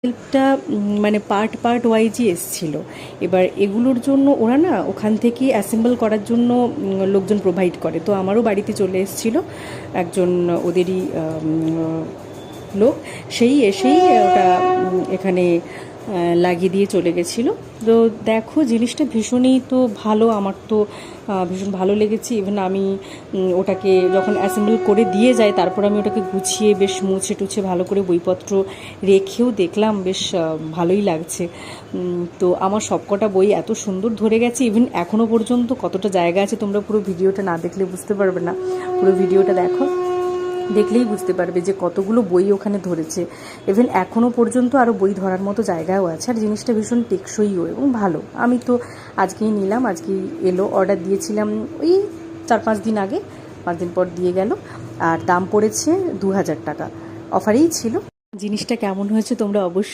সেলফটা মানে part part ওয়াইজই এসেছিলো। এবার এগুলোর জন্য ওরা না ওখান থেকে অ্যাসেম্বল করার জন্য লোকজন প্রোভাইড করে। তো আমারও বাড়িতে চলে এসেছিলো একজন ওদেরই লোক, সেই এসেই ওটা এখানে লাগিয়ে দিয়ে চলে গেছিলো। তো দেখো জিনিসটা ভীষণই তো ভালো, আমার তো ভীষণ ভালো লেগেছে। ইভেন আমি ওটাকে যখন অ্যাসেম্বল করে দিয়ে যাই তারপর আমি ওটাকে গুছিয়ে বেশ মুছে টুছে ভালো করে বইপত্র রেখেও দেখলাম বেশ ভালোই লাগছে। তো আমার সবকটা বই এত সুন্দর ধরে গেছে। ইভেন এখনও পর্যন্ত কতটা জায়গা আছে তোমরা পুরো ভিডিওটা না দেখলে বুঝতে পারবে না, পুরো ভিডিওটা দেখো, দেখলেই বুঝতে পারবে যে কতগুলো বই ওখানে ধরেছে। ইভেন এখনও পর্যন্ত আরও বই ধরার মতো জায়গাও আছে। আর জিনিসটা ভীষণ টেকসইও এবং ভালো। আমি তো আজকেই নিলাম, আজকেই এলো, অর্ডার দিয়েছিলাম ওই 4-5 দিন আগে, 5 দিন পর দিয়ে গেল। আর দাম পড়েছে 2000 টাকা, অফারেই ছিল। জিনিসটা কেমন হয়েছে তোমরা অবশ্যই